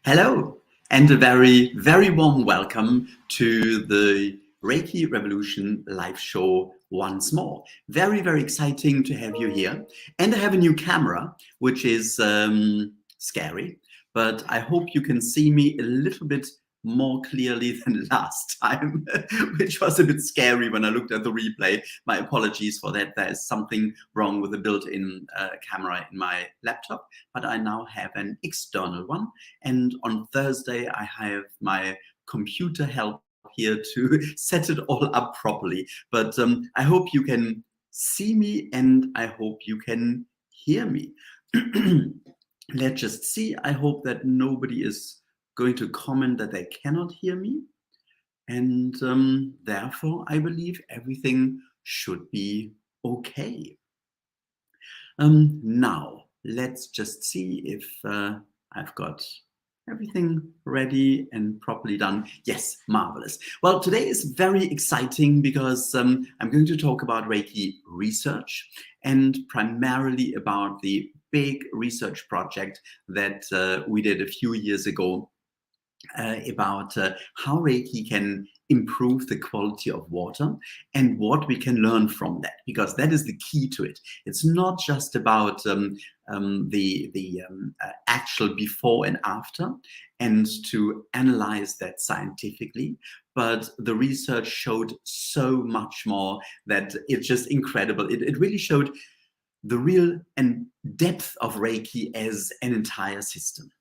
Hello, and a very, very warm welcome to the Reiki Revolution live show once more. Very, very exciting to have you here. And I have a new camera, which is scary, but I hope you can see me a little bit more clearly than last time, which was a bit scary when I looked at the replay. My apologies for that. There is something wrong with the built-in camera in my laptop, but I now have an external one. And on Thursday, I have my computer help here to set it all up properly. But I hope you can see me and I hope you can hear me. Let's just see. I hope that nobody is going to comment that they cannot hear me. And therefore, I believe everything should be okay. Now, let's just see if I've got everything ready and properly done. Yes, marvelous. Well, today is very exciting because I'm going to talk about Reiki research and primarily about the big research project that we did a few years ago about how Reiki can improve the quality of water and what we can learn from that, because that is the key to it. It's not just about the actual before and after and to analyze that scientifically, but the research showed so much more that it's just incredible. It really showed the real and depth of Reiki as an entire system.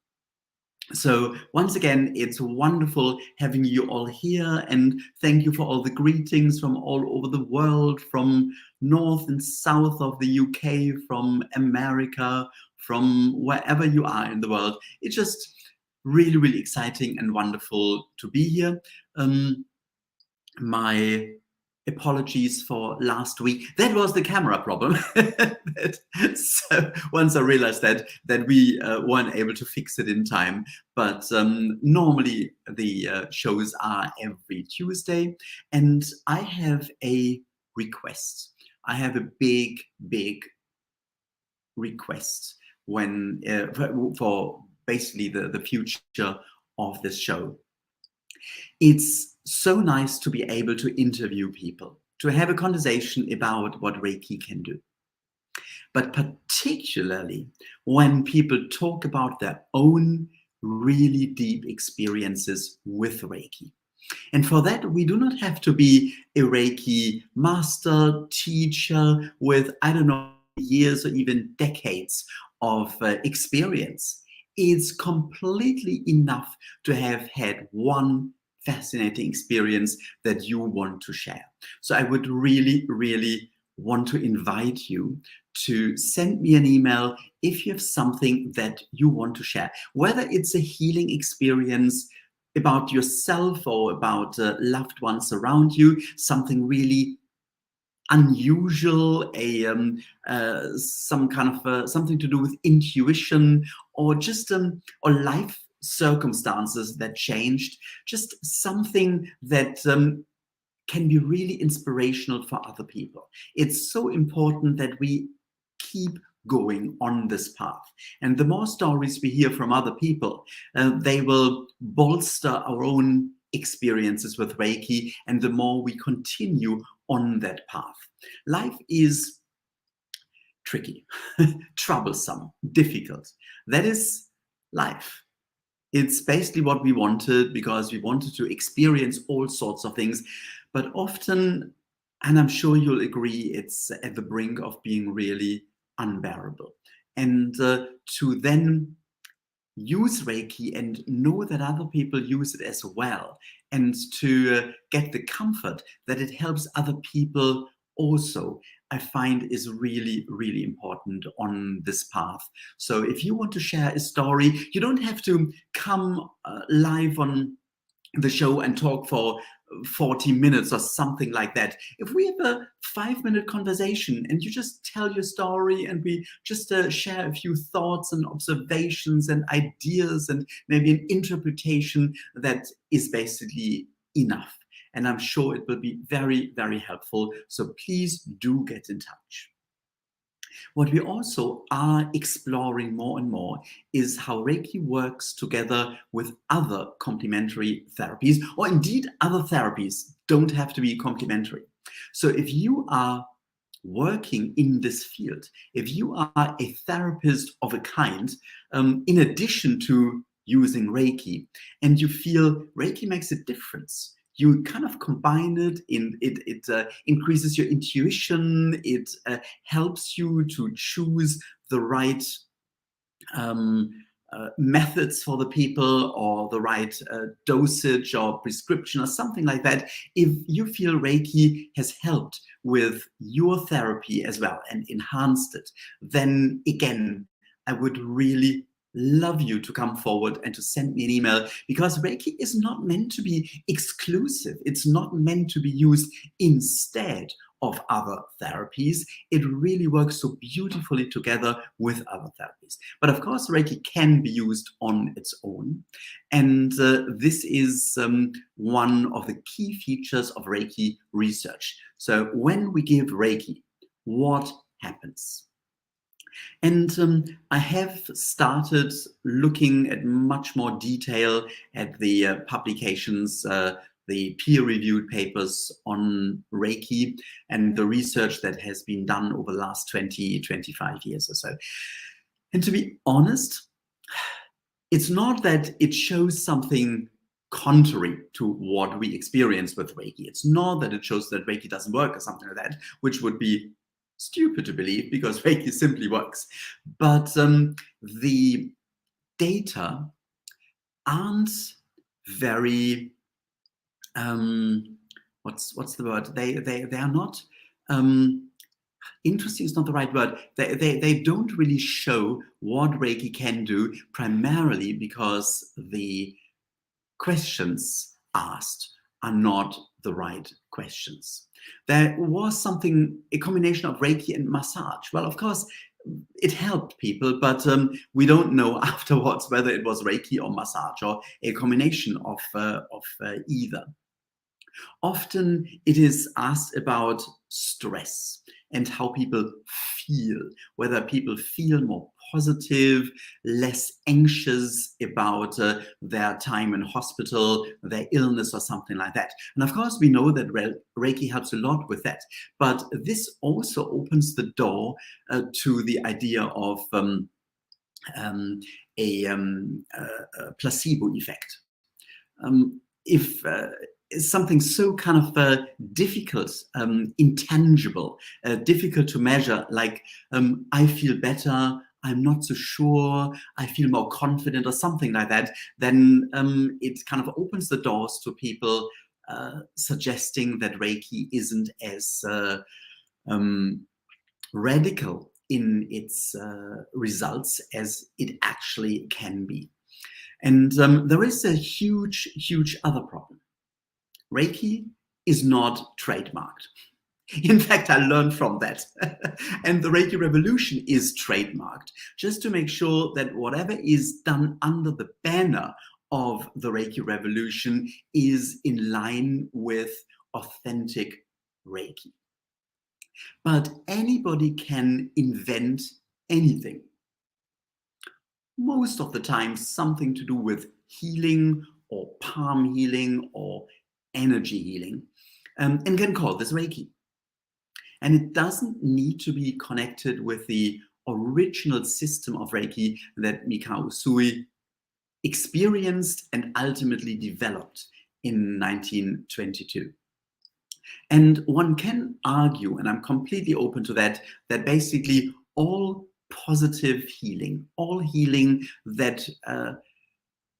So once again, it's wonderful having you all here, and thank you for all the greetings from all over the world, from north and south of the UK, from America, from wherever you are in the world. It's just really, really exciting and wonderful to be here. My apologies for last week. That was the camera problem. So once I realized that we weren't able to fix it in time. But normally the shows are every Tuesday, and I have a request. I have a big, big request when for basically the future of this show. It's so nice to be able to interview people, to have a conversation about what Reiki can do. But particularly when people talk about their own really deep experiences with Reiki. And for that, we do not have to be a Reiki master, teacher with, I don't know, years or even decades of experience. It's completely enough to have had one fascinating experience that you want to share. So I would really, really want to invite you to send me an email if you have something that you want to share, whether it's a healing experience about yourself or about loved ones around you, something really unusual, some kind of something to do with intuition, or just or life circumstances that changed, just something that can be really inspirational for other people. It's so important that we keep going on this path. And the more stories we hear from other people, they will bolster our own experiences with Reiki, and the more we continue on that path. Life is tricky, troublesome, difficult. That is life. It's basically what we wanted, because we wanted to experience all sorts of things. But often, and I'm sure you'll agree, it's at the brink of being really unbearable. And to then use Reiki and know that other people use it as well, and to get the comfort that it helps other people also, I find is really, really important on this path. So if you want to share a story, you don't have to come live on the show and talk for 40 minutes or something like that. If we have a 5-minute conversation and you just tell your story and we just share a few thoughts and observations and ideas and maybe an interpretation, that is basically enough. And I'm sure it will be very, very helpful. So please do get in touch. What we also are exploring more and more is how Reiki works together with other complementary therapies, or indeed other therapies don't have to be complementary. So if you are working in this field, if you are a therapist of a kind, in addition to using Reiki, and you feel Reiki makes a difference, you kind of combine it, it increases your intuition, it helps you to choose the right um, methods for the people, or the right dosage or prescription or something like that. If you feel Reiki has helped with your therapy as well and enhanced it, then again, I would really love you to come forward and to send me an email, because Reiki is not meant to be exclusive. It's not meant to be used instead of other therapies. It really works so beautifully together with other therapies. But of course, Reiki can be used on its own. And this is one of the key features of Reiki research. So when we give Reiki, what happens? And I have started looking at much more detail at the publications, the peer-reviewed papers on Reiki and the research that has been done over the last 20, 25 years or so. And to be honest, it's not that it shows something contrary to what we experience with Reiki. It's not that it shows that Reiki doesn't work or something like that, which would be stupid to believe, because Reiki simply works. But the data aren't very what's the word? They are not interesting is not the right word. They don't really show what Reiki can do, primarily because the questions asked are not the right questions. There was a combination of Reiki and massage. Well, of course, it helped people, but we don't know afterwards whether it was Reiki or massage, or a combination of either. Often it is asked about stress and how people feel, whether people feel more positive, less anxious about their time in hospital, their illness or something like that. And of course, we know that Reiki helps a lot with that. But this also opens the door to the idea of a placebo effect. If something so kind of difficult, intangible, difficult to measure, like I feel better, I'm not so sure, I feel more confident or something like that, then it kind of opens the doors to people suggesting that Reiki isn't as radical in its results as it actually can be. And there is a huge, huge other problem. Reiki is not trademarked. In fact, I learned from that. And the Reiki revolution is trademarked, just to make sure that whatever is done under the banner of the Reiki revolution is in line with authentic Reiki. But anybody can invent anything. Most of the time, something to do with healing or palm healing or energy healing, and can call this Reiki. And it doesn't need to be connected with the original system of Reiki that Mikao Usui experienced and ultimately developed in 1922. And one can argue, and I'm completely open to that, that basically all positive healing, all healing that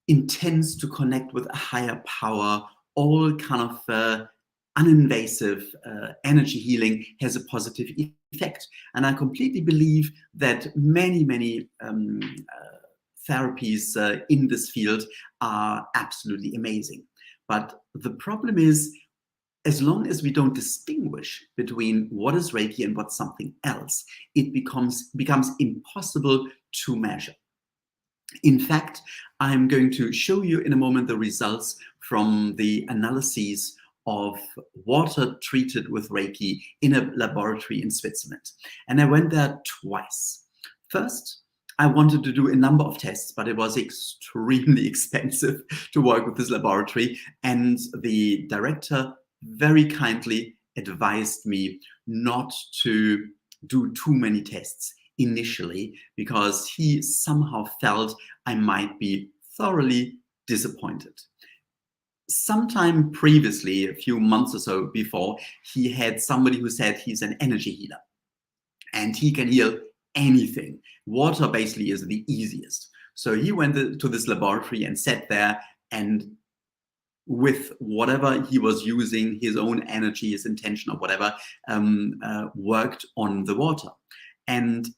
intends to connect with a higher power, all kind of uninvasive energy healing has a positive effect. And I completely believe that many, many therapies in this field are absolutely amazing. But the problem is, as long as we don't distinguish between what is Reiki and what's something else, it becomes impossible to measure. In fact, I'm going to show you in a moment the results from the analyses of water treated with Reiki in a laboratory in Switzerland. And I went there twice. First, I wanted to do a number of tests, but it was extremely expensive to work with this laboratory. And the director very kindly advised me not to do too many tests initially, because he somehow felt I might be thoroughly disappointed. Sometime previously, a few months or so before, he had somebody who said he's an energy healer and he can heal anything. Water basically is the easiest. So he went to this laboratory and sat there, and with whatever he was using, his own energy, his intention or whatever, worked on the water. And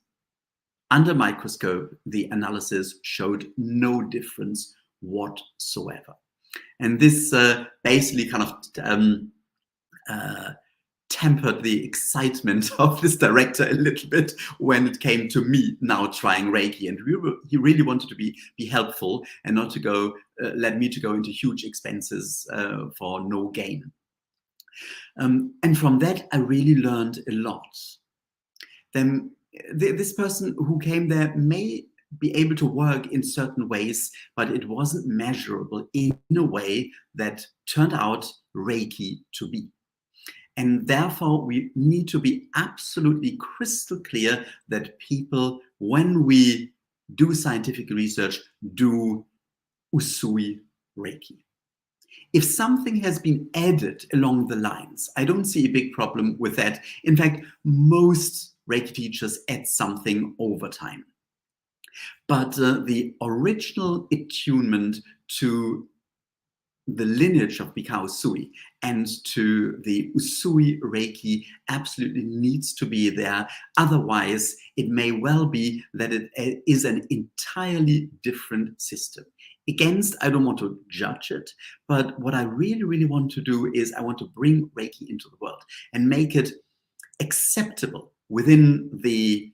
under microscope, the analysis showed no difference whatsoever. And this basically kind of tempered the excitement of this director a little bit when it came to me now trying Reiki. And he really wanted to be helpful and not to go, let me to go into huge expenses for no gain. And from that, I really learned a lot. Then this person who came there may be able to work in certain ways, but it wasn't measurable in a way that turned out Reiki to be. And therefore, we need to be absolutely crystal clear that people, when we do scientific research, do Usui Reiki. If something has been added along the lines, I don't see a big problem with that. In fact, most Reiki teachers add something over time. But the original attunement to the lineage of Mikao Usui and to the Usui Reiki absolutely needs to be there. Otherwise, it may well be that it is an entirely different system. Against, I don't want to judge it, but what I really, really want to do is I want to bring Reiki into the world and make it acceptable within the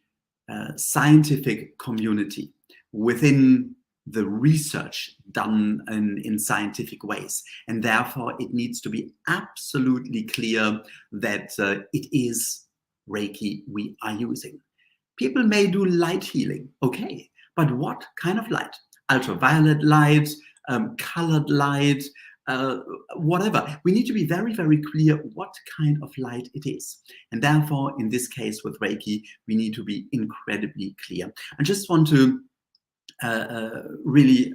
scientific community, within the research done in scientific ways. And therefore, it needs to be absolutely clear that it is Reiki we are using. People may do light healing, okay, but what kind of light? Ultraviolet light, colored light, whatever. We need to be very, very clear what kind of light it is. And therefore, in this case with Reiki, we need to be incredibly clear. I just want to really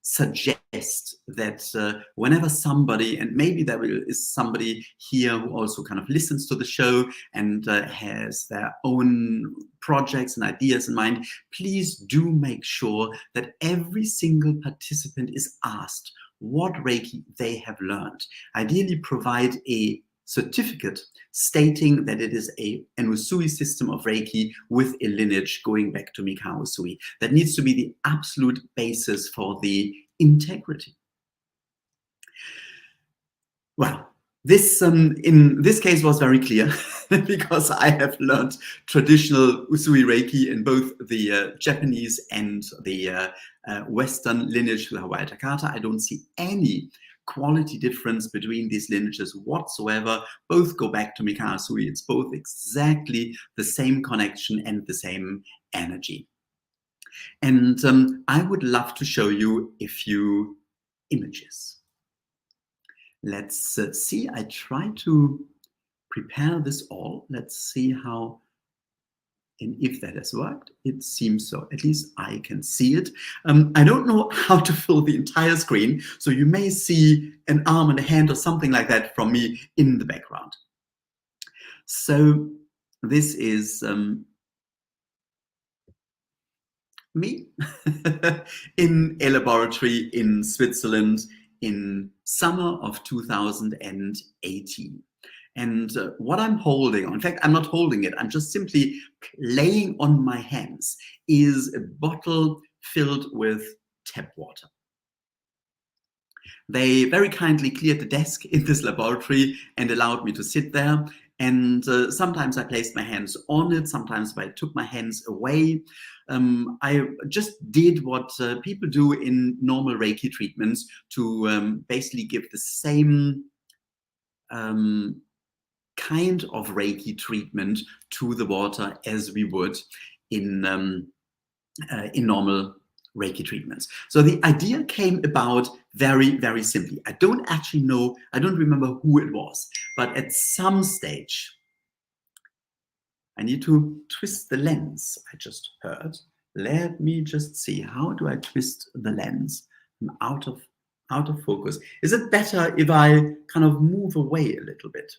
suggest that whenever somebody, and maybe there is somebody here who also kind of listens to the show and has their own projects and ideas in mind, please do make sure that every single participant is asked what Reiki they have learned. Ideally, provide a certificate stating that it is an Usui system of Reiki with a lineage going back to Mikao Usui. That needs to be the absolute basis for the integrity. Well, this in this case was very clear because I have learned traditional Usui Reiki in both the Japanese and the Western lineage with Hawaii Takata. I don't see any quality difference between these lineages whatsoever. Both go back to Mikao Usui. It's both exactly the same connection and the same energy. And I would love to show you a few images. Let's see. I try to prepare this all. Let's see how and if that has worked. It seems so. At least I can see it. I don't know how to fill the entire screen, so you may see an arm and a hand or something like that from me in the background. So this is me in a laboratory in Switzerland in summer of 2018. And what I'm holding, in fact, I'm not holding it, I'm just simply laying on my hands, is a bottle filled with tap water. They very kindly cleared the desk in this laboratory and allowed me to sit there. And sometimes I placed my hands on it, sometimes I took my hands away. I just did what people do in normal Reiki treatments to basically give the same kind of Reiki treatment to the water as we would in normal Reiki treatments. So the idea came about very, very simply. I don't actually know, I don't remember who it was, but at some stage, I need to twist the lens, I just heard. Let me just see, how do I twist the lens? I'm out of focus. Is it better if I kind of move away a little bit?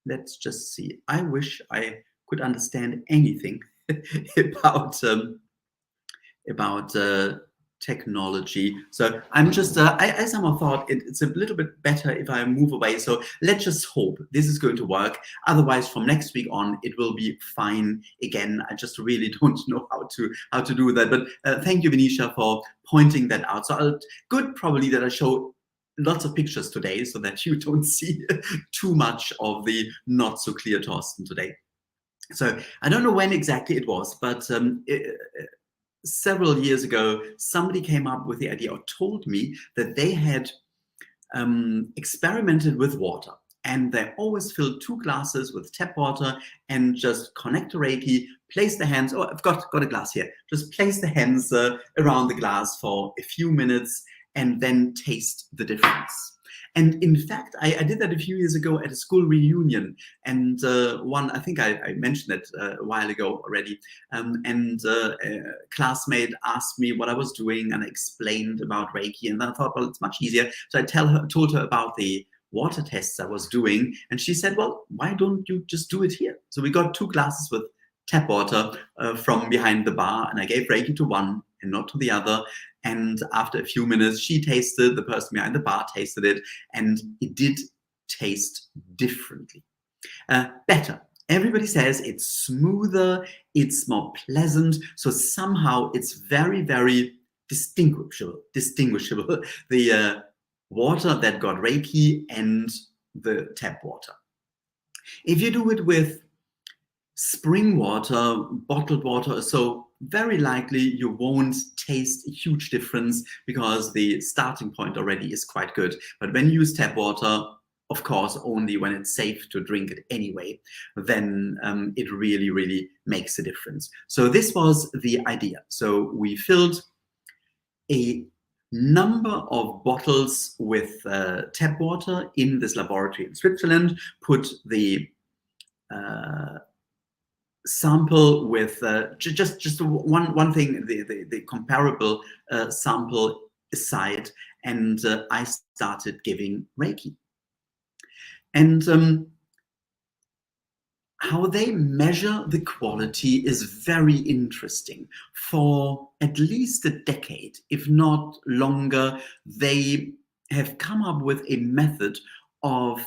Let's just see. I wish I could understand anything about technology. So I'm just, I somehow thought it's a little bit better if I move away. So let's just hope this is going to work. Otherwise, from next week on, it will be fine again. I just really don't know how to do that. But thank you, Venetia, for pointing that out. So good probably that I show lots of pictures today so that you don't see too much of the not so clear Torsten today. So I don't know when exactly it was, but several years ago, somebody came up with the idea or told me that they had experimented with water, and they always filled 2 glasses with tap water and just connect to Reiki, place the hands, oh, I've got a glass here, just place the hands around the glass for a few minutes and then taste the difference. And in fact, I did that a few years ago at a school reunion, and I think I mentioned it a while ago already, and a classmate asked me what I was doing, and I explained about Reiki, and then I thought, well, it's much easier. So I told her about the water tests I was doing, and she said, well, why don't you just do it here? So we got 2 glasses with tap water from behind the bar, and I gave Reiki to one and not to the other. And after a few minutes, she tasted, the person behind the bar tasted it, and it did taste differently. Better. Everybody says it's smoother, it's more pleasant, so somehow it's very, very distinguishable. The water that got Reiki and the tap water. If you do it with spring water, bottled water, so very likely you won't taste a huge difference because the starting point already is quite good. But when you use tap water, of course, only when it's safe to drink it anyway, then it really, really makes a difference. So this was the idea. So we filled a number of bottles with tap water in this laboratory in Switzerland, put the sample with just one thing, the comparable sample aside, and I started giving Reiki. And how they measure the quality is very interesting. For at least a decade, if not longer, they have come up with a method of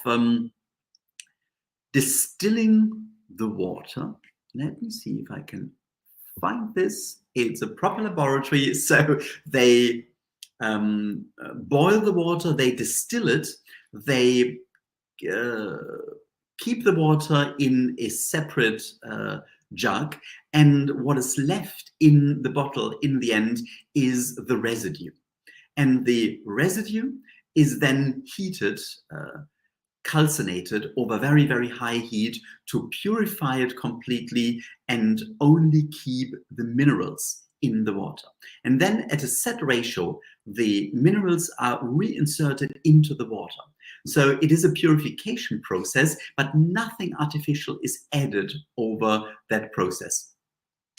distilling the water. Let me see if I can find this. It's a proper laboratory. So they boil the water, they distill it, they keep the water in a separate jug, and what is left in the bottle in the end is the residue. And the residue is then heated, calcinated over very, very high heat to purify it completely and only keep the minerals in the water. And then at a set ratio, the minerals are reinserted into the water. So it is a purification process, but nothing artificial is added over that process.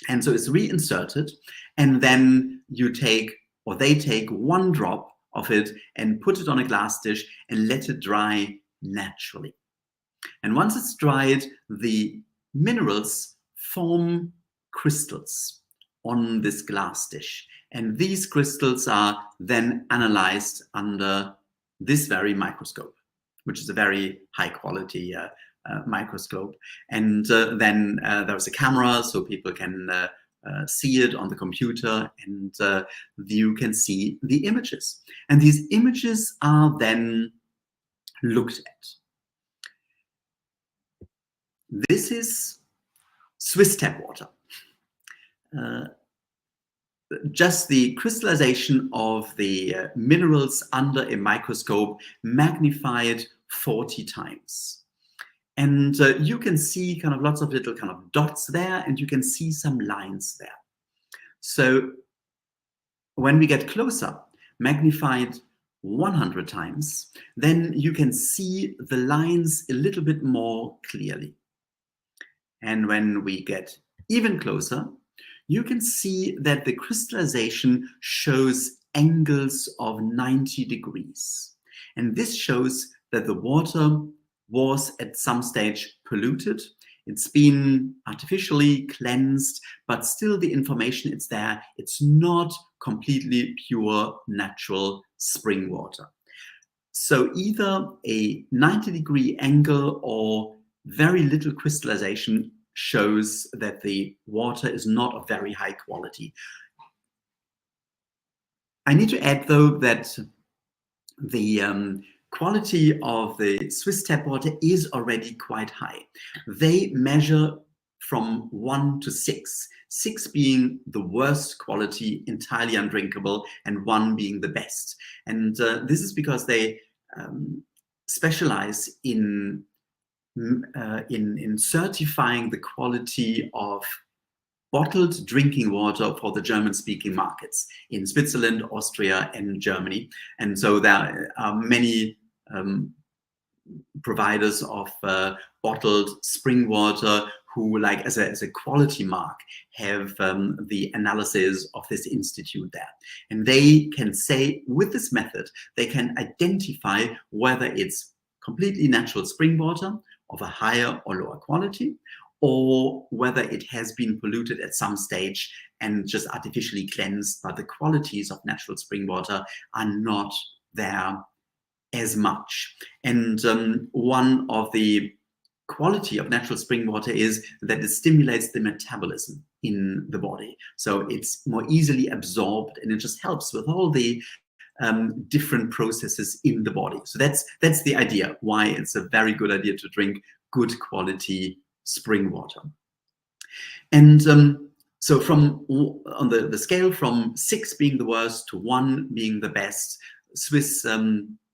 And so it's reinserted, and then you take, or they take, 1 drop of it and put it on a glass dish and let it dry naturally. And once it's dried, the minerals form crystals on this glass dish. And these crystals are then analyzed under this very microscope, which is a very high quality microscope. And then there's a camera so people can see it on the computer, and you can see the images. And these images are then looked at. This is Swiss tap water. Just the crystallization of the minerals under a microscope, magnified 40 times. And you can see kind of lots of little kind of dots there, and you can see some lines there. So when we get closer, magnified 100 times, then you can see the lines a little bit more clearly. And when we get even closer, you can see that the crystallization shows angles of 90 degrees. And this shows that the water was at some stage polluted. It's been artificially cleansed, but still the information is there. It's not completely pure natural spring water. So either a 90-degree angle or very little crystallization shows that the water is not of very high quality. I need to add, though, that the quality of the Swiss tap water is already quite high. They measure from 1 to 6, 6 being the worst quality, entirely undrinkable, and 1 being the best. And this is because they specialize in certifying the quality of bottled drinking water for the German-speaking markets in Switzerland, Austria, and Germany. And so there are many providers of bottled spring water who, like as a quality mark, have the analysis of this institute there. And they can say, with this method, they can identify whether it's completely natural spring water of a higher or lower quality, or whether it has been polluted at some stage and just artificially cleansed, but the qualities of natural spring water are not there as much. And one of the quality of natural spring water is that it stimulates the metabolism in the body. So it's more easily absorbed, and it just helps with all the different processes in the body. So that's the idea, why it's a very good idea to drink good quality spring water. And so from on the scale from 6 being the worst to 1 being the best, Swiss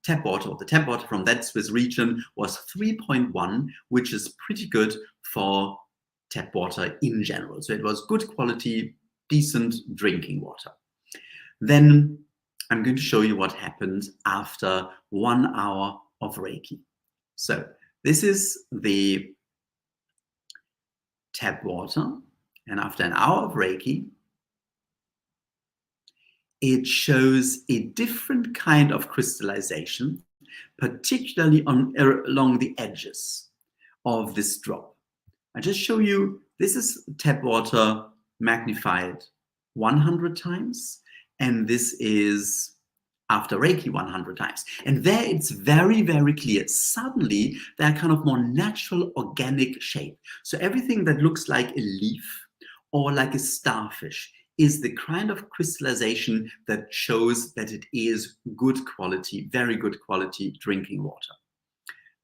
tap water, or the tap water from that Swiss region, was 3.1, which is pretty good for tap water in general. So it was good quality, decent drinking water. Then I'm going to show you what happened after 1 hour of Reiki. So this is the tap water, and after an hour of Reiki, it shows a different kind of crystallization, particularly along the edges of this drop. I just show you, this is tap water magnified 100 times, and this is after Reiki 100 times. And there it's very, very clear. Suddenly, they're kind of more natural, organic shape. So everything that looks like a leaf or like a starfish is the kind of crystallization that shows that it is good quality, very good quality drinking water.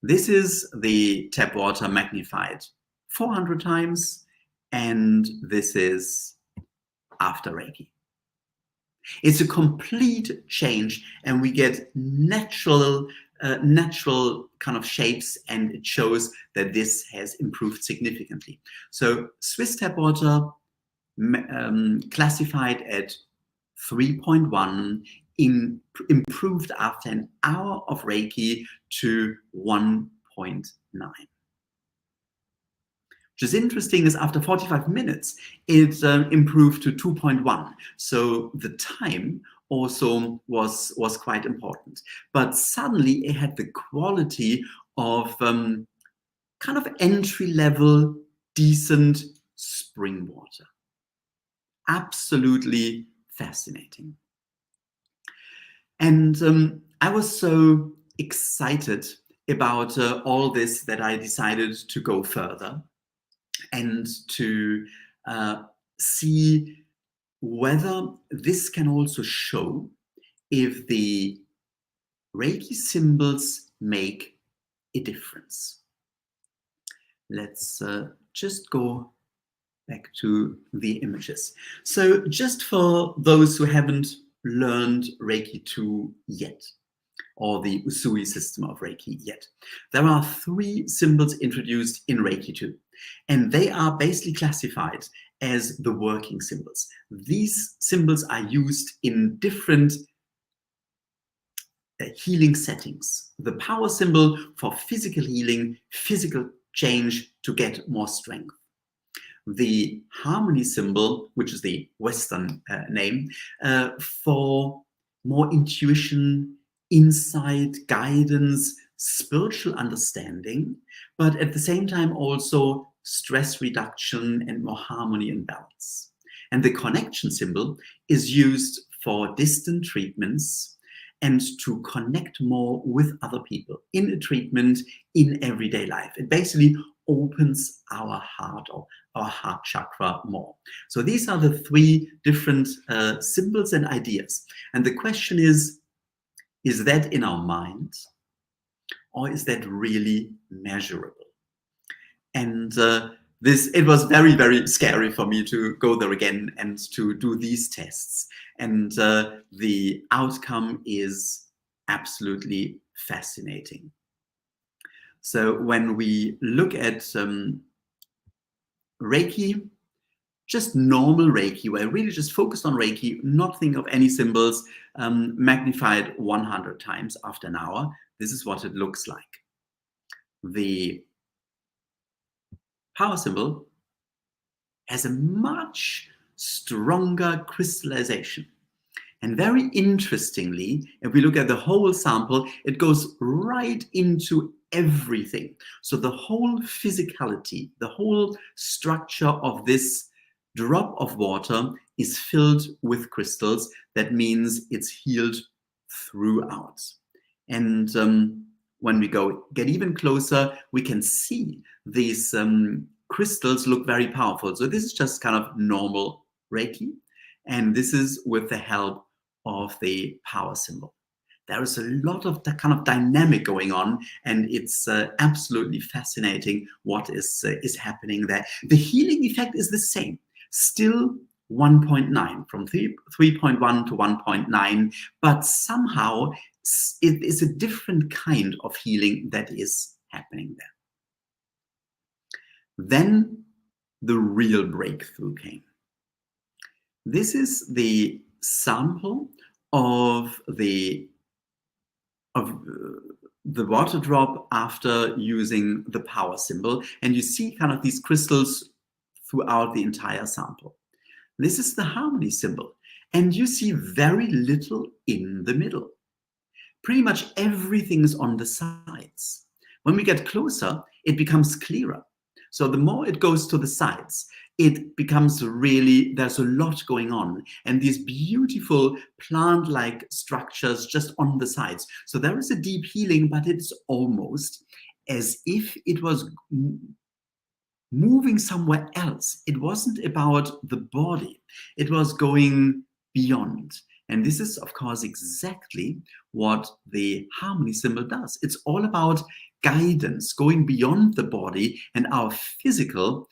This is the tap water magnified 400 times, and this is after Reiki. It's a complete change, and we get natural kind of shapes, and it shows that this has improved significantly. So Swiss tap water classified at 3.1, improved after an hour of Reiki to 1.9. Which is interesting is after 45 minutes, it improved to 2.1. So the time also was quite important. But suddenly it had the quality of kind of entry-level, decent spring water. Absolutely fascinating. And I was so excited about all this that I decided to go further and to see whether this can also show if the Reiki symbols make a difference. Let's just go back to the images. So just for those who haven't learned Reiki 2 yet, or the Usui system of Reiki yet. There are 3 symbols introduced in Reiki 2, and they are basically classified as the working symbols. These symbols are used in different healing settings. The power symbol for physical healing, physical change to get more strength. The harmony symbol, which is the Western name, for more intuition, insight, guidance, spiritual understanding, but at the same time also stress reduction and more harmony and balance. And the connection symbol is used for distant treatments and to connect more with other people in a treatment, in everyday life. It basically opens our heart or our heart chakra more. So these are the 3 different symbols and ideas. And the question is that in our mind, or is that really measurable? And it was very, very scary for me to go there again and to do these tests. And the outcome is absolutely fascinating. So when we look at Reiki, just normal Reiki, where I really just focused on Reiki, not think of any symbols, magnified 100 times after an hour, this is what it looks like. The power symbol has a much stronger crystallization. And very interestingly, if we look at the whole sample, it goes right into everything. So the whole physicality, the whole structure of this drop of water is filled with crystals. That means it's healed throughout. And when we get even closer, we can see these crystals look very powerful. So this is just kind of normal Reiki. And this is with the help of the power symbol. There is a lot of that kind of dynamic going on, and it's absolutely fascinating what is happening there. The healing effect is the same, still 1.9, from 3.1 to 1.9, but somehow it is a different kind of healing that is happening there. Then the real breakthrough came. This is the sample of the water drop after using the power symbol, and you see kind of these crystals throughout the entire sample. This is the harmony symbol, and you see very little in the middle. Pretty much everything is on the sides. When we get closer, it becomes clearer. So the more it goes to the sides, it becomes really, there's a lot going on, and these beautiful plant-like structures just on the sides. So there is a deep healing, but it's almost as if it was moving somewhere else. It wasn't about the body. It was going beyond. And this is, of course, exactly what the harmony symbol does. It's all about guidance, going beyond the body and our physical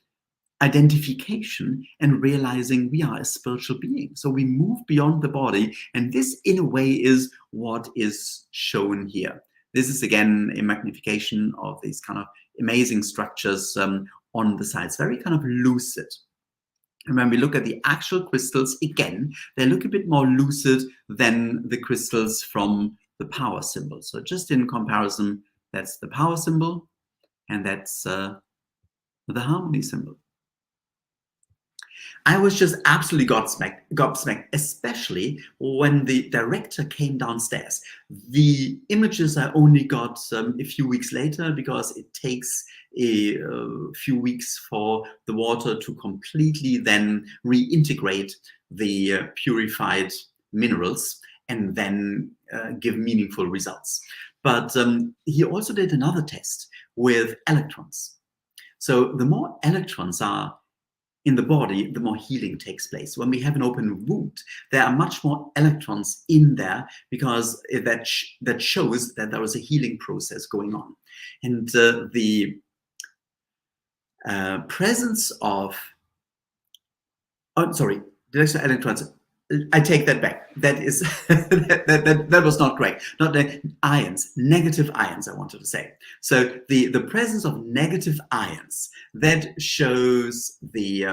identification and realizing we are a spiritual being. So we move beyond the body, and this in a way is what is shown here. This is again a magnification of these kind of amazing structures on the sides, very kind of lucid. And when we look at the actual crystals, again, they look a bit more lucid than the crystals from the power symbol. So just in comparison, that's the power symbol, and that's the harmony symbol. I was just absolutely gobsmacked, especially when the director came downstairs. The images I only got a few weeks later, because it takes a few weeks for the water to completely then reintegrate the purified minerals and then give meaningful results. But he also did another test with electrons. So the more electrons are in the body, the more healing takes place. When we have an open wound, there are much more electrons in there, because that shows that there is a healing process going on. And the presence of, the extra electrons I take that back. That is that was not correct. Not the ions, negative ions, I wanted to say. So the presence of negative ions, that shows the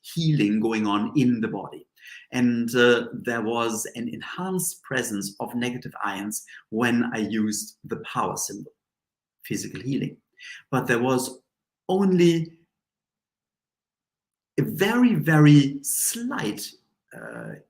healing going on in the body. And there was an enhanced presence of negative ions when I used the power symbol, physical healing. But there was only a very, very slight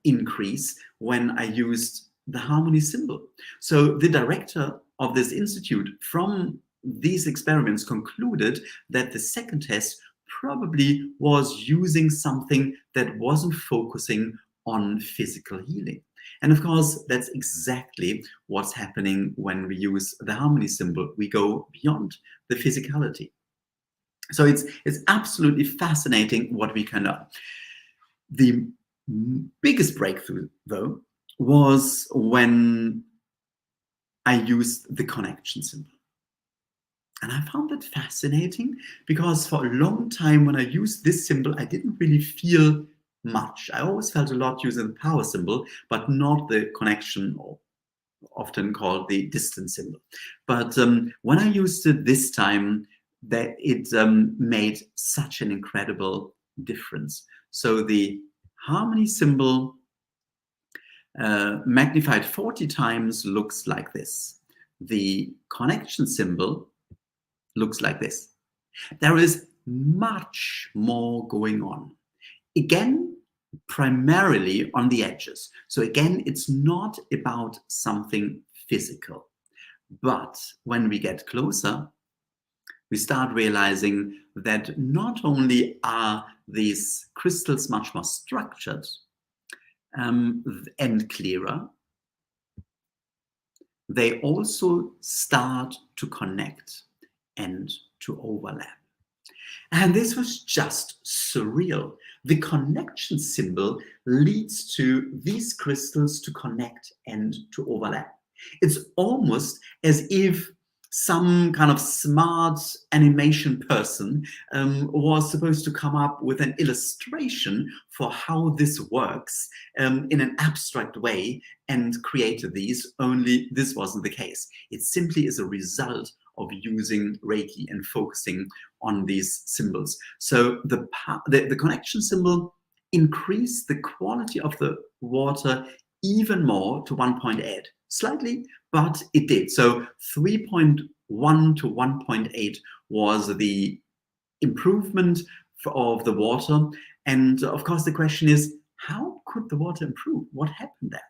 increase when I used the harmony symbol. So the director of this institute from these experiments concluded that the second test probably was using something that wasn't focusing on physical healing. And of course, that's exactly what's happening when we use the harmony symbol. We go beyond the physicality. So it's absolutely fascinating what we can learn. The biggest breakthrough, though, was when I used the connection symbol. And I found that fascinating because for a long time when I used this symbol, I didn't really feel much. I always felt a lot using the power symbol, but not the connection, or often called the distance symbol. But when I used it this time, that it made such an incredible difference. So the harmony symbol magnified 40 times looks like this. The connection symbol looks like this. There is much more going on. Again, primarily on the edges. So again, it's not about something physical. But when we get closer, we start realizing that not only are these crystals much more structured and clearer, they also start to connect and to overlap. And this was just surreal. The connection symbol leads to these crystals to connect and to overlap. It's almost as if some kind of smart animation person was supposed to come up with an illustration for how this works in an abstract way and created these, only this wasn't the case. It simply is a result of using Reiki and focusing on these symbols. So the connection symbol increased the quality of the water even more to 1.8. Slightly, but it did. So 3.1 to 1.8 was the improvement of the water. And of course, the question is, how could the water improve? What happened there?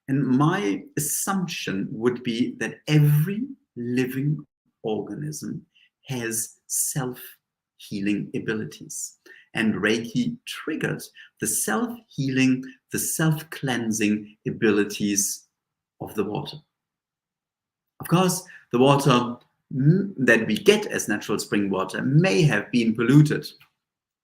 And my assumption would be that every living organism has self-healing abilities. And Reiki triggered the self-healing, the self-cleansing abilities of the water. Of course, the water that we get as natural spring water may have been polluted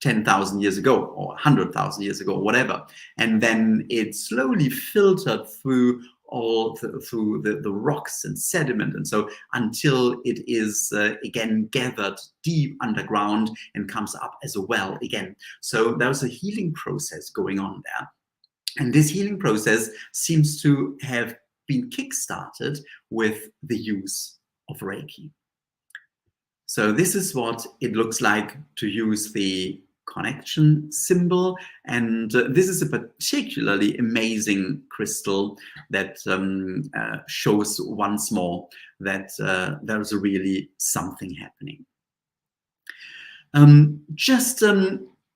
10,000 years ago or 100,000 years ago, or whatever. And then it slowly filtered through the rocks and sediment, and so until it is again gathered deep underground and comes up as a well again. So there's a healing process going on there. And this healing process seems to have been kickstarted with the use of Reiki. So this is what it looks like to use the connection symbol, and this is a particularly amazing crystal that shows once more that there's really something happening. Just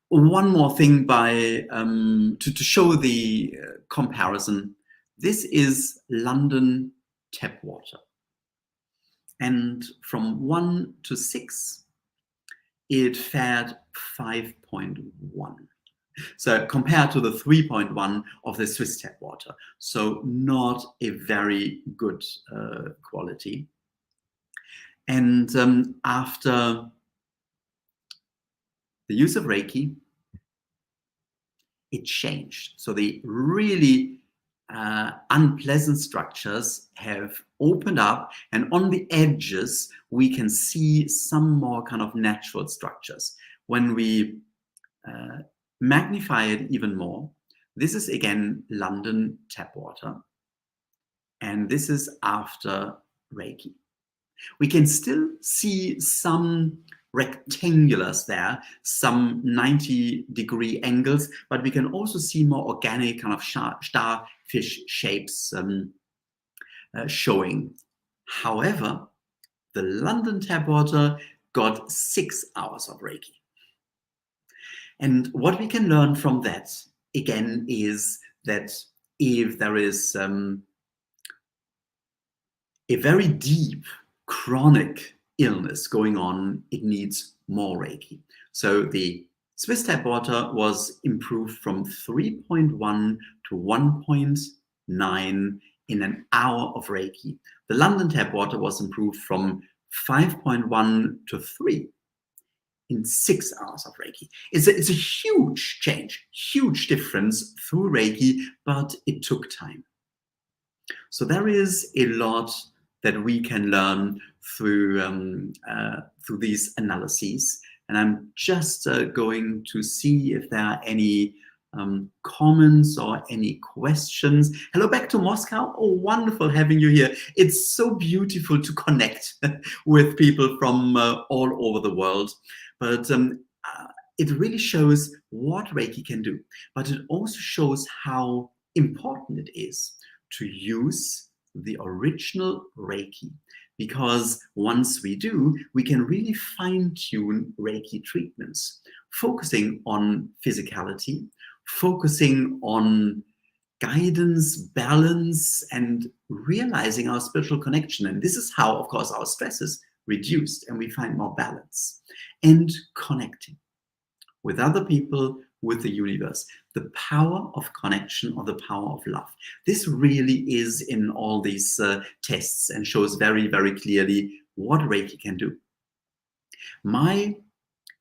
one more thing by to show the comparison. This is London tap water, and from 1 to 6 it fared 5.1. So compared to the 3.1 of the Swiss tap water. So not a very good quality. And after the use of Reiki, it changed. So the really unpleasant structures have opened up, and on the edges we can see some more kind of natural structures. When we magnify it even more, This is again London tap water. And this is after Reiki. We can still see some rectangulars there, some 90-degree angles, but we can also see more organic kind of starfish shapes showing. However, the London tap water got 6 hours of Reiki. And what we can learn from that, again, is that if there is a very deep chronic illness going on, it needs more Reiki. So the Swiss tap water was improved from 3.1 to 1.9 in an hour of Reiki. The London tap water was improved from 5.1 to 3 in 6 hours of Reiki. It's a huge change, huge difference through Reiki, but it took time. So there is a lot that we can learn through these analyses. And I'm just going to see if there are any comments or any questions. Hello back to Moscow. Oh, wonderful having you here. It's so beautiful to connect with people from all over the world. But it really shows what Reiki can do. But it also shows how important it is to use the original Reiki, because once we do, we can really fine-tune Reiki treatments, focusing on physicality, focusing on guidance, balance, and realizing our spiritual connection. And this is how, of course, our stress is reduced and we find more balance, and connecting with other people, with the universe. The power of connection, or the power of love. This really is in all these tests, and shows very, very clearly what Reiki can do. My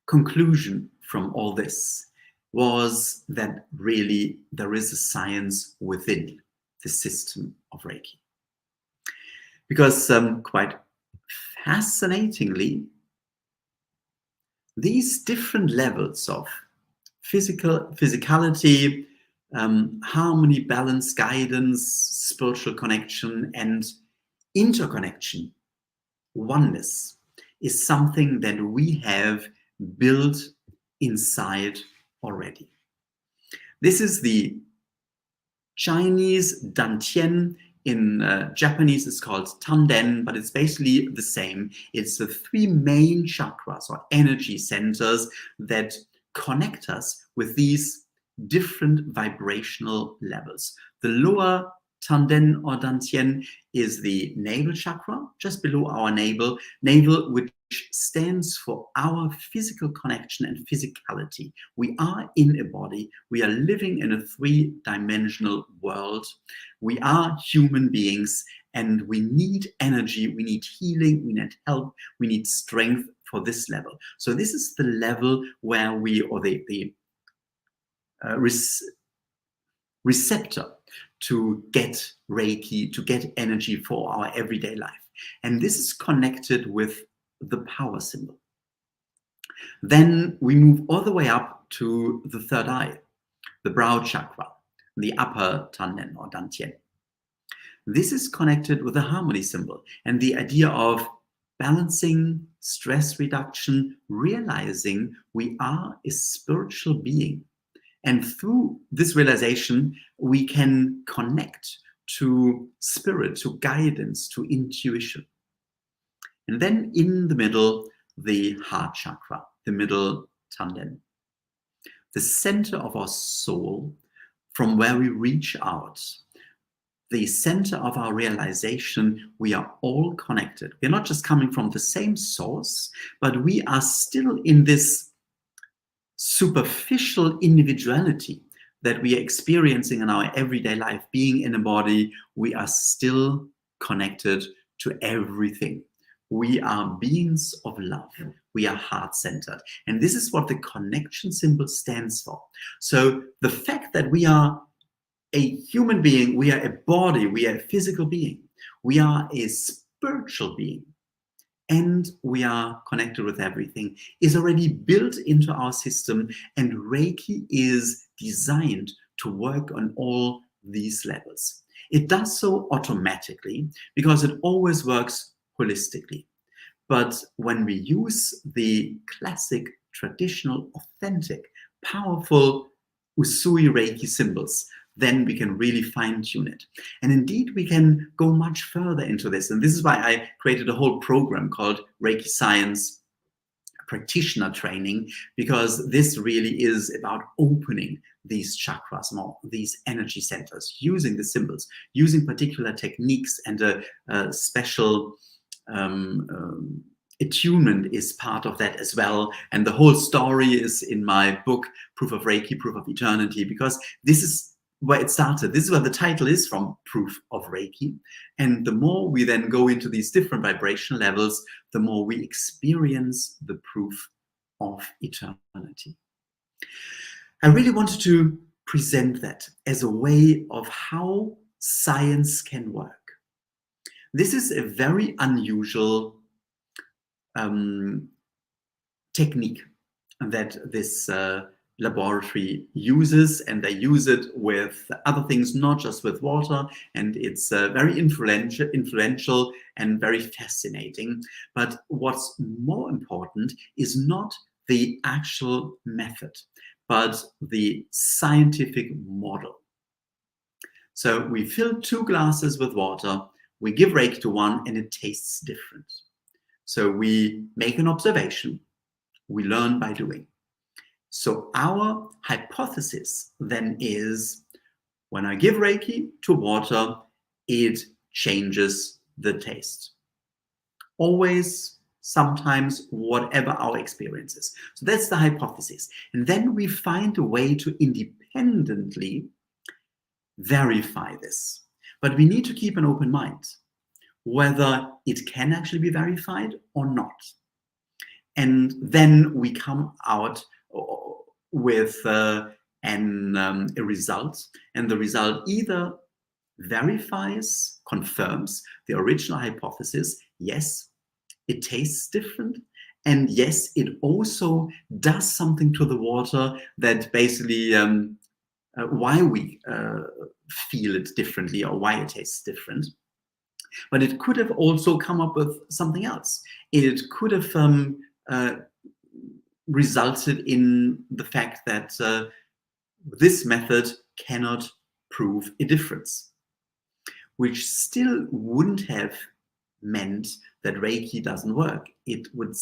conclusion from all this was that really there is a science within the system of Reiki. Because quite fascinatingly, these different levels of physicality, harmony, balance, guidance, spiritual connection, and interconnection, oneness, is something that we have built inside already. This is the Chinese Dantian. In Japanese, it's called Tanden, but it's basically the same. It's the 3 main chakras, or energy centers, that connect us with these different vibrational levels. The lower Tanden or Dantian is the navel chakra, just below our navel, which stands for our physical connection and physicality. We are in a body. We are living in a 3-dimensional world. We are human beings, and we need energy, we need healing, we need help, we need strength for this level. So this is the level where we, or the receptor to get Reiki, to get energy for our everyday life. And this is connected with the power symbol. Then we move all the way up to the 3rd eye, the brow chakra, the upper Tanden or Dantian. This is connected with the harmony symbol and the idea of balancing, stress reduction, realizing we are a spiritual being. And through this realization, we can connect to spirit, to guidance, to intuition. And then in the middle, the heart chakra, the middle Tanden, the center of our soul, from where we reach out, the center of our realization. We are all connected. We're not just coming from the same source, but we are still in this superficial individuality that we are experiencing in our everyday life. Being in a body, we are still connected to everything. We are beings of love. We are heart-centered. And this is what the connection symbol stands for. So the fact that we are a human being, we are a body, we are a physical being, we are a spiritual being, and we are connected with everything, is already built into our system. And Reiki is designed to work on all these levels. It does so automatically because it always works holistically. But when we use the classic, traditional, authentic, powerful Usui Reiki symbols, then we can really fine-tune it. And indeed, we can go much further into this. And this is why I created a whole program called Reiki Science Practitioner Training, because this really is about opening these chakras more, these energy centers, using the symbols, using particular techniques, and a special attunement is part of that as well. And the whole story is in my book, Proof of Reiki, Proof of Eternity, because this is where it started. This is where the title is from, Proof of Reiki. And the more we then go into these different vibration levels, the more we experience the proof of eternity. I really wanted to present that as a way of how science can work. This is a very unusual technique that this laboratory uses, and they use it with other things, not just with water, and it's very influential and very fascinating. But what's more important is not the actual method, but the scientific model. So we fill 2 glasses with water, we give Reiki to one, and it tastes different. So we make an observation, we learn by doing. So our hypothesis then is, when I give Reiki to water, it changes the taste. Always, sometimes, whatever our experience is. So that's the hypothesis. And then we find a way to independently verify this. But we need to keep an open mind, whether it can actually be verified or not. And then we come out with a result, and the result either verifies, confirms the original hypothesis, yes, it tastes different, and yes, it also does something to the water that basically why we feel it differently or why it tastes different. But it could have also come up with something else. It could have resulted in the fact that this method cannot prove a difference, which still wouldn't have meant that Reiki doesn't work. It would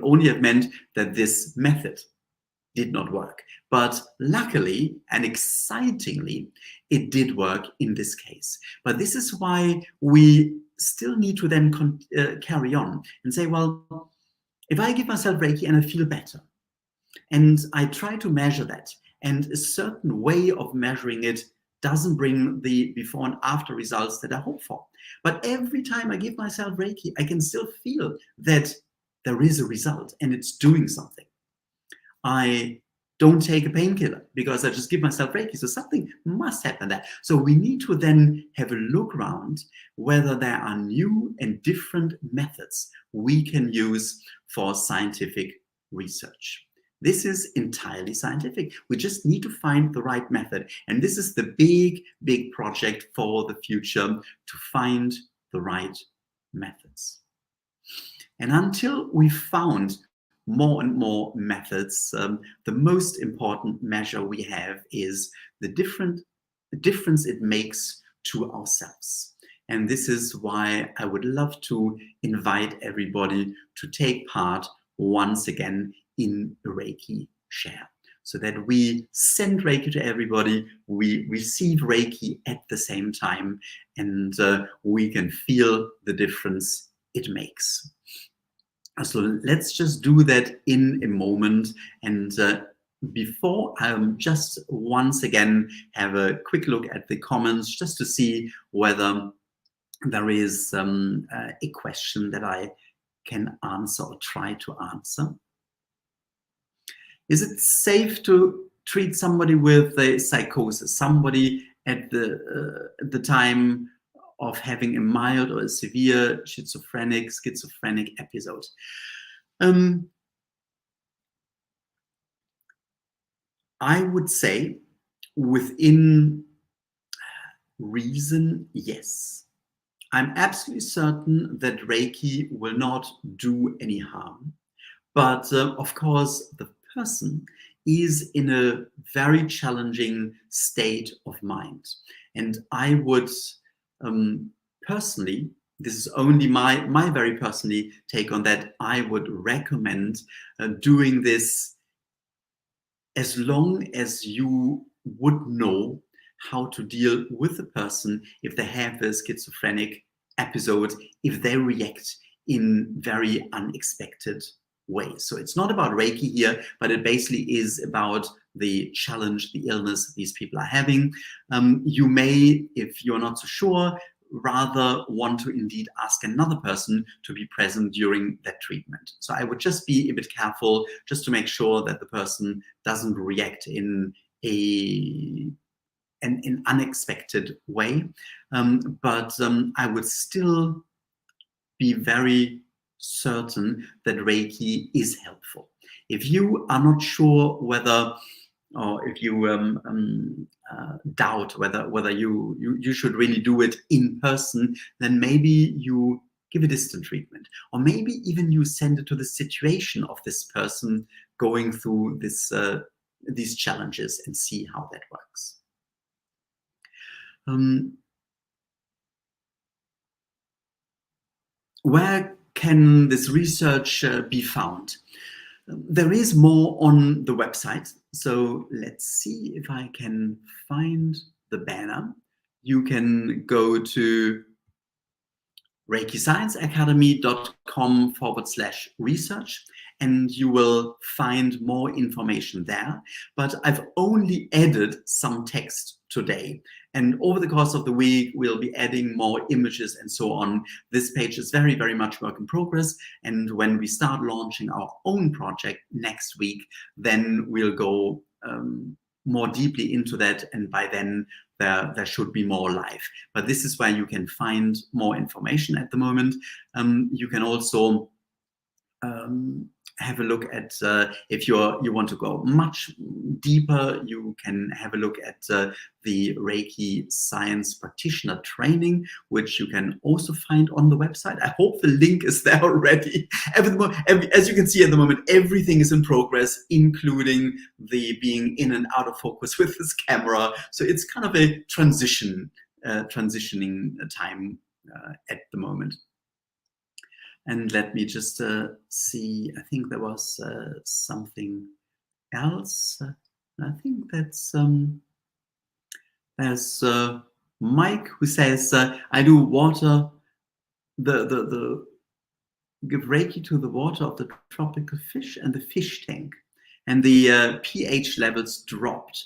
only have meant that this method did not work. But luckily and excitingly, it did work in this case. But this is why we still need to then carry on and say, well, if I give myself Reiki and I feel better, and I try to measure that, and a certain way of measuring it doesn't bring the before and after results that I hope for. But every time I give myself Reiki, I can still feel that there is a result and it's doing something. I don't take a painkiller because I just give myself Reiki. So something must happen there. So we need to then have a look around whether there are new and different methods we can use for scientific research. This is entirely scientific. We just need to find the right method. And this is the big, big project for the future, to find the right methods. And until we found more and more methods, the most important measure we have is the difference it makes to ourselves. And this is why I would love to invite everybody to take part once again in a Reiki share, so that we send Reiki to everybody, we receive Reiki at the same time, and we can feel the difference it makes. So let's just do that in a moment. And before I just once again have a quick look at the comments, just to see whether there is a question that I can answer or try to answer. Is it safe to treat somebody with a psychosis, somebody at the time of having a mild or a severe schizophrenic episode? I would say within reason, yes. I'm absolutely certain that Reiki will not do any harm. But of course, the person is in a very challenging state of mind. And I would personally, this is only my very personally take on that, I would recommend doing this as long as you would know how to deal with a person if they have a schizophrenic episode, if they react in very unexpected ways. So it's not about Reiki here, but it basically is about the challenge, the illness these people are having. You may, if you're not so sure, rather want to indeed ask another person to be present during that treatment. So I would just be a bit careful just to make sure that the person doesn't react in an unexpected way. But I would still be very certain that Reiki is helpful. If you are not sure whether, or if you doubt whether you should really do it in person, then maybe you give a distant treatment, or maybe even you send it to the situation of this person going through these challenges and see how that works. Where can this research be found? There is more on the website. So let's see if I can find the banner. You can go to reikiscienceacademy.com/research, and you will find more information there. But I've only added some text today. And over the course of the week, we'll be adding more images and so on. This page is very, very much work in progress. And when we start launching our own project next week, then we'll go more deeply into that. And by then, there should be more live. But this is where you can find more information at the moment. You can also have a look at, if you want to go much deeper, you can have a look at the Reiki Science Practitioner Training, which you can also find on the website. I hope the link is there already. As you can see at the moment, everything is in progress, including the being in and out of focus with this camera. So it's kind of a transitioning time at the moment. And let me just see, I think there was something else. I think that's, there's Mike who says, I do water, give Reiki to the water of the tropical fish and the fish tank. And the pH levels dropped.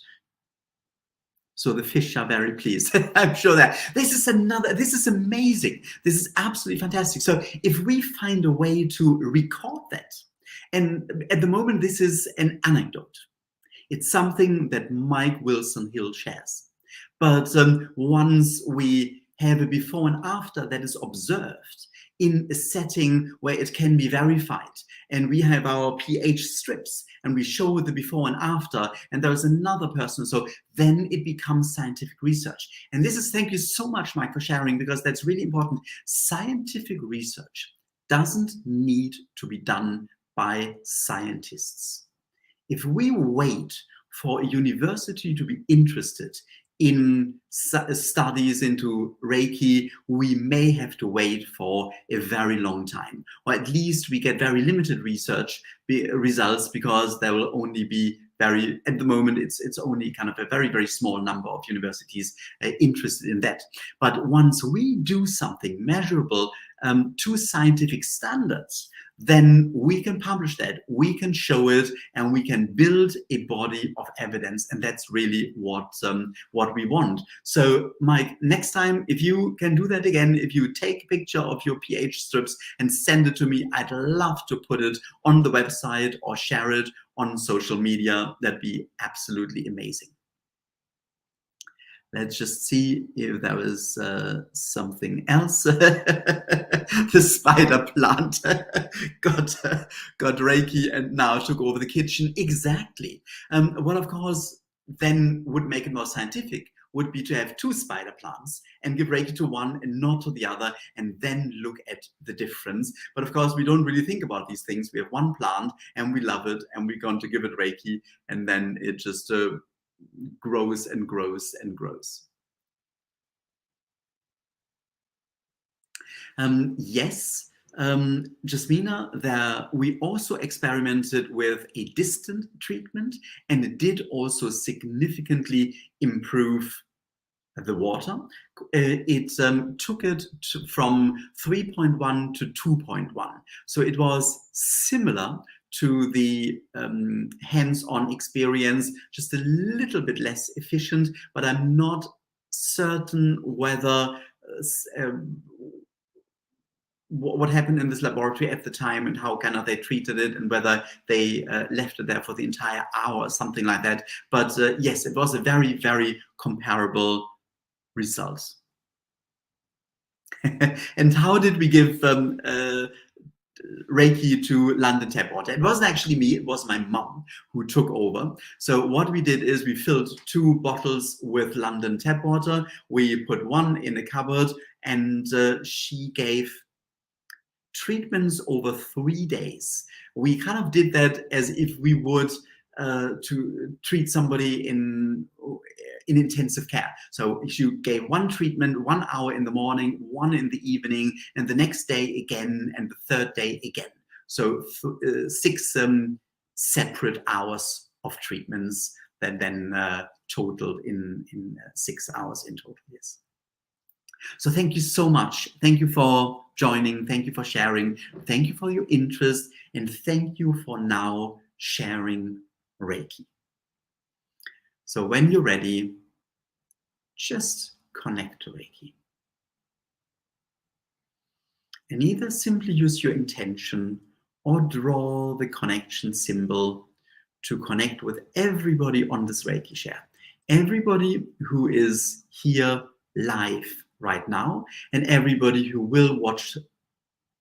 So the fish are very pleased. I'm sure that this is amazing. This is absolutely fantastic. So if we find a way to record that, and at the moment, this is an anecdote. It's something that Mike Wilson Hill shares. But once we have a before and after that is observed in a setting where it can be verified, and we have our pH strips, and we show the before and after, and there's another person, so then it becomes scientific research. And this is, thank you so much, Mike, for sharing, because that's really important. Scientific research doesn't need to be done by scientists. If we wait for a university to be interested in studies into Reiki, we may have to wait for a very long time, or at least we get very limited research results, because there will only be at the moment, it's only kind of a very, very small number of universities interested in that. But once we do something measurable to scientific standards, then we can publish that, we can show it, and we can build a body of evidence. And that's really what we want. So Mike, next time, if you can do that again, if you take a picture of your pH strips and send it to me, I'd love to put it on the website or share it on social media. That'd be absolutely amazing. Let's just see if there was something else. The spider plant got Reiki and now took over the kitchen. Exactly. Well, of course, then would make it more scientific would be to have two spider plants and give Reiki to one and not to the other, and then look at the difference. But of course, we don't really think about these things. We have one plant and we love it and we're going to give it Reiki, and then it just grows and grows and grows. Yes, Jasmina, we also experimented with a distant treatment, and it did also significantly improve the water. It took it from 3.1 to 2.1. So it was similar to the hands-on experience, just a little bit less efficient, but I'm not certain whether what happened in this laboratory at the time and how kind of they treated it, and whether they left it there for the entire hour or something like that. But yes, it was a very, very comparable result. And how did we give Reiki to London tap water? It wasn't actually me, it was my mom who took over. So what we did is we filled 2 bottles with London tap water. We put one in a cupboard, and she gave treatments over 3 days. We kind of did that as if we would to treat somebody in intensive care. So you gave one treatment, 1 hour in the morning, one in the evening, and the next day again, and the third day again. So 6 separate hours of treatments that then totaled in 6 hours in total, yes. So thank you so much. Thank you for joining. Thank you for sharing. Thank you for your interest. And thank you for now sharing Reiki. So when you're ready, just connect to Reiki. And either simply use your intention or draw the connection symbol to connect with everybody on this Reiki share. Everybody who is here live right now, and everybody who will watch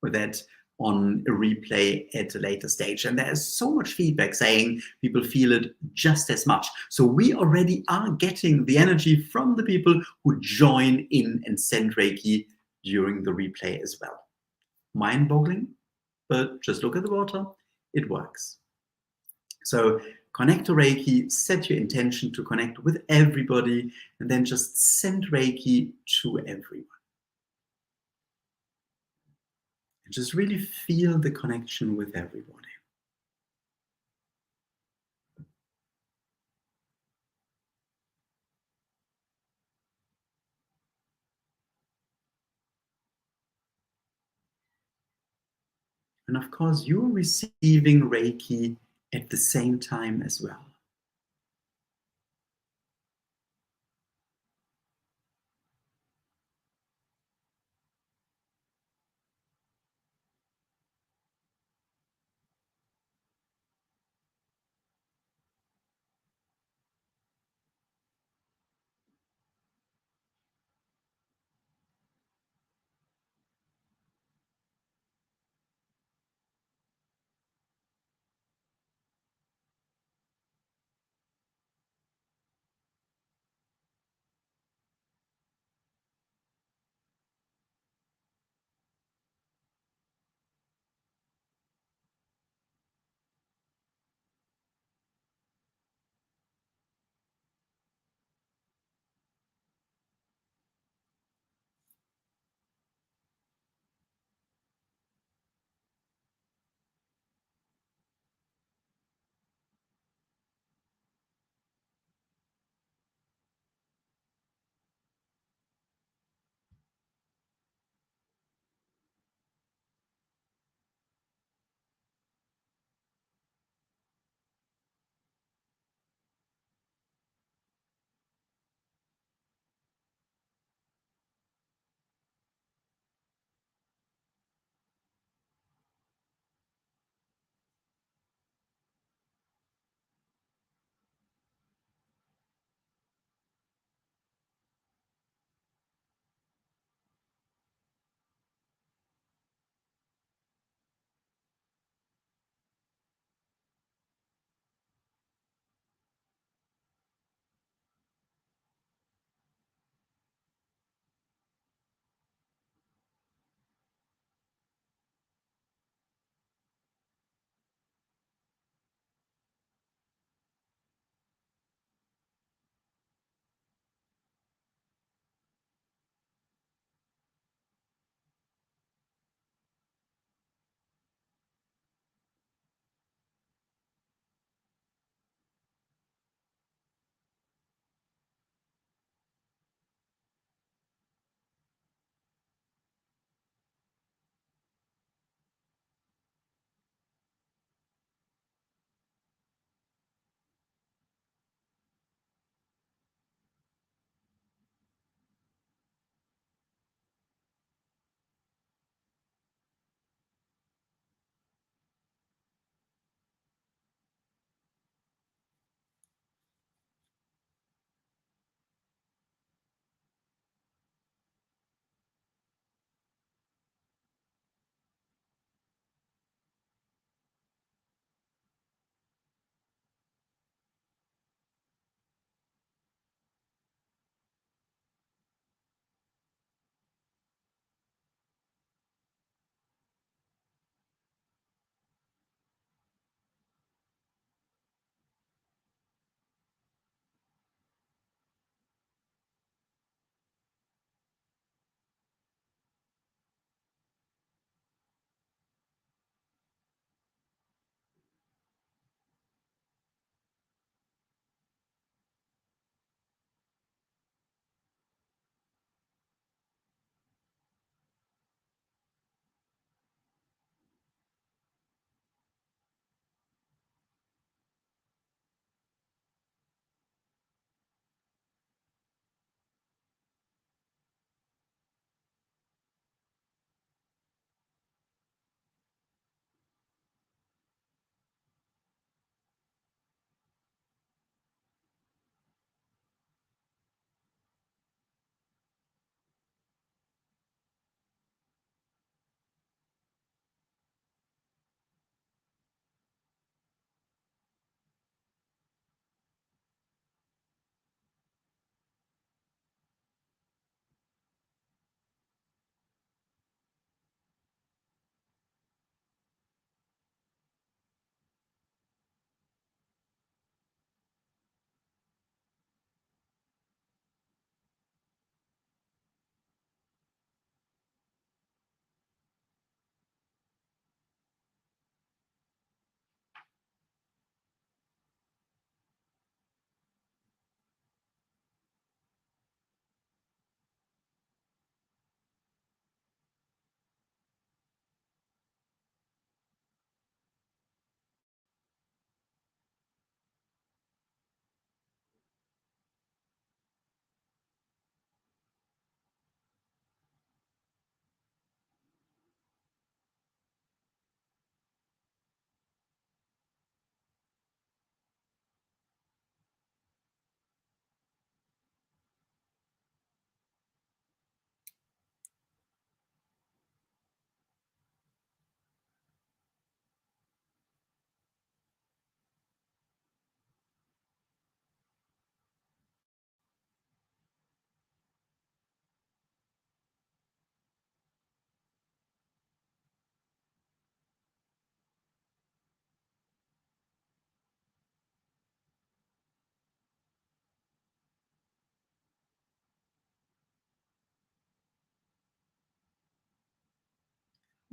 that on a replay at a later stage. And there is so much feedback saying people feel it just as much. So we already are getting the energy from the people who join in and send Reiki during the replay as well. Mind-boggling, but just look at the water, it works. So connect to Reiki, set your intention to connect with everybody, and then just send Reiki to everyone. And just really feel the connection with everybody. And of course, you're receiving Reiki at the same time as well.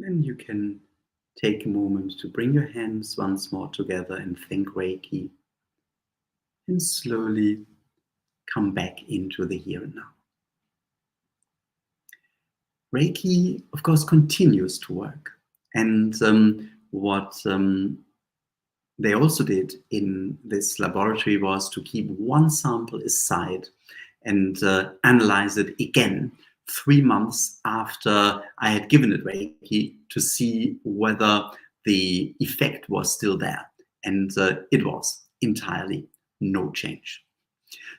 Then you can take a moment to bring your hands once more together and think Reiki, and slowly come back into the here and now. Reiki, of course, continues to work. And what they also did in this laboratory was to keep one sample aside and analyze it again 3 months after I had given it Reiki to see whether the effect was still there. And it was entirely no change.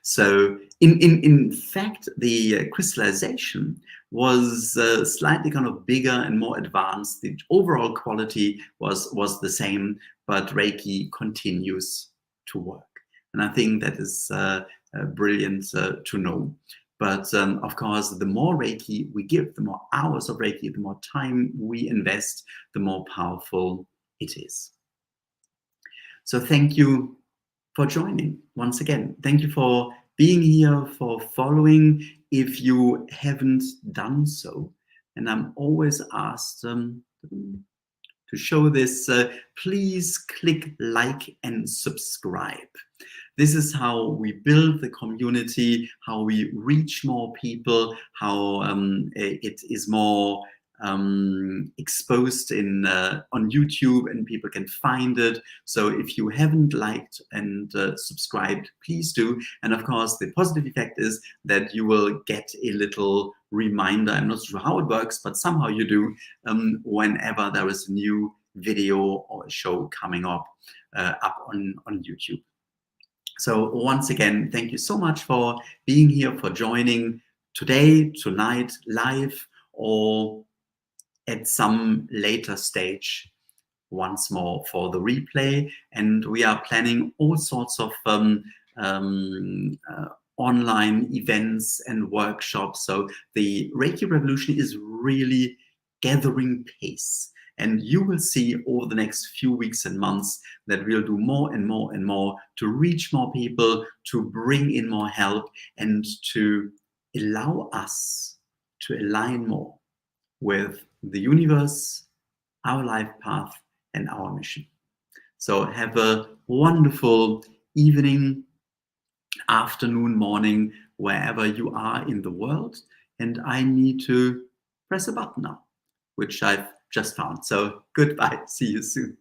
So in fact, the crystallization was slightly kind of bigger and more advanced. The overall quality was the same, but Reiki continues to work. And I think that is brilliant to know. But of course, the more Reiki we give, the more hours of Reiki, the more time we invest, the more powerful it is. So thank you for joining once again. Thank you for being here, for following if you haven't done so. And I'm always asked to show this, please click like and subscribe. This is how we build the community, how we reach more people, how it is more exposed on YouTube and people can find it. So if you haven't liked and subscribed, please do. And of course, the positive effect is that you will get a little reminder. I'm not sure how it works, but somehow you do, whenever there is a new video or a show coming up on YouTube. So once again, thank you so much for being here, for joining today, tonight, live, or at some later stage once more for the replay. And we are planning all sorts of online events and workshops. So the Reiki Revolution is really gathering pace. And you will see over the next few weeks and months that we'll do more and more and more to reach more people, to bring in more help, and to allow us to align more with the universe, our life path, and our mission. So have a wonderful evening, afternoon, morning, wherever you are in the world. And I need to press a button now, which I've just found. So goodbye. See you soon.